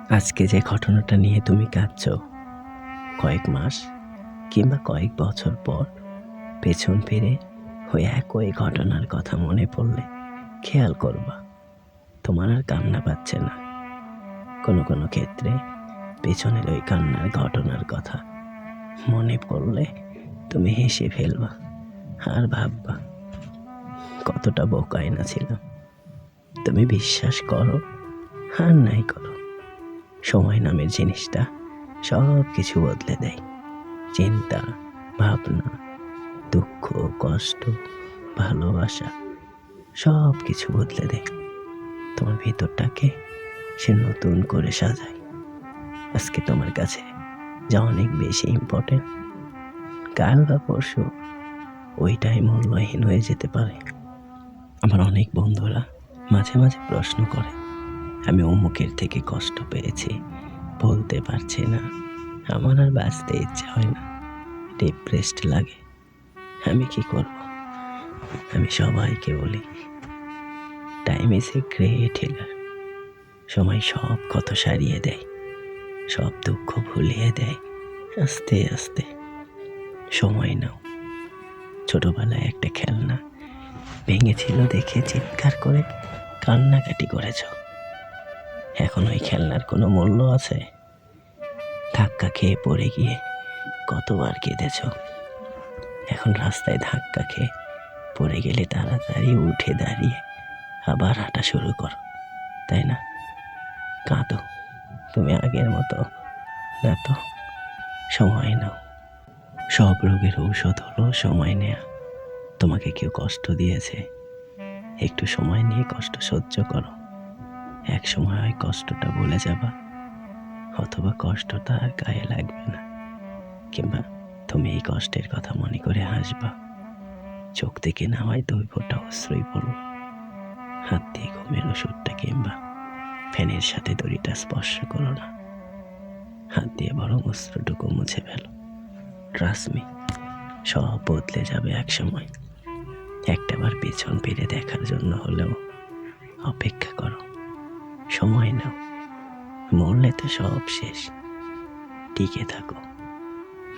আজকে যে ঘটনাটা নিয়ে তুমি কাঁদছো, কয়েক মাস কিংবা কয়েক বছর পর পেছন ফিরে ওই একই ঘটনার কথা মনে পড়লে খেয়াল করবা তোমার আর কান্না পাচ্ছে না। কোনো কোনো ক্ষেত্রে পেছনের ওই কান্নার ঘটনার কথা মনে পড়লে তুমি হেসে ফেলবা আর ভাববা কতটা বোকাই না ছিলাম। তুমি বিশ্বাস করো আর নাই করো, সময় নামের জিনিসটা সব কিছু বদলে দেয়। চিন্তা, ভাবনা, দুঃখ, কষ্ট, ভালোবাসা সব কিছু বদলে দেয়। তোমার ভিতরটাকে সে নতুন করে সাজায়। আজকে তোমার কাছে যা অনেক বেশি ইম্পর্টেন্ট, কাল বা পরশু ওইটাই মূল্যহীন হয়ে যেতে পারে। আমার অনেক বন্ধুরা মাঝে মাঝে প্রশ্ন করে, আমি অমুকের থেকে কষ্ট পেয়েছি, বলতে পারছি না, আমার আর বাঁচতে ইচ্ছে হয় না, ডিপ্রেসড লাগে, আমি কি করব? আমি সবাইকে বলি, time is a great healer. সময় সব ক্ষত সারিয়ে দেয়, সব দুঃখ ভুলিয়ে দেয় আস্তে আস্তে। সময় নাও। ছোটবেলায় একটা খেলনা ভেঙেছিল দেখে চিৎকার করে কান্নাকাটি করেছ, এখন ওই খেলনার কোনো মূল্য আছে? ধাক্কা খেয়ে পড়ে গিয়ে কতবার কেঁদেছ, এখন রাস্তায় ধাক্কা খেয়ে পড়ে গেলে তাড়াতাড়ি উঠে দাঁড়িয়ে আবার হাঁটা শুরু করো, তাই না? কাঁদো, তুমি আগের মতো না তো। সময় নাও। সব রোগের ঔষধ হলো সময় নেয়া। তোমাকে কেউ কষ্ট দিয়েছে, একটু সময় নিয়ে কষ্ট সহ্য করো। এক সময় ওই কষ্টটা ভুলে যাবা, অথবা কষ্টটা আর গায়ে লাগবে না, কিংবা তুমি এই কষ্টের কথা মনে করে হাসবা। চোখ থেকে না হয় 2 ফোঁটা অশ্রুই পড়ল। হাত দিয়ে ঘুমের ওষুধটা কিংবা ফ্যানের সাথে দড়িটা স্পর্শ করো না, হাত দিয়ে বরং অশ্রুটুকু মুছে ফেলো। ট্রাস্ট মি, সব বদলে যাবে এক সময়। একটাবার পেছন ফিরে দেখার জন্য হলেও অপেক্ষা করো, সময় নাও। মরলে তো সব শেষ, টিকে থাকো,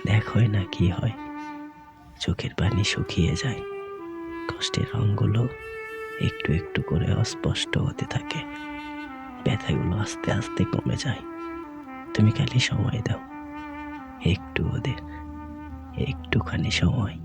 দেখোই না কি হয়। চোখের পানি শুকিয়ে যায়, কষ্টের রঙগুলো একটু একটু করে অস্পষ্ট হতে থাকে, ব্যথাগুলো আস্তে আস্তে কমে যায়। তুমি খালি সময় দাও, একটু ওদের, একটুখানি সময়।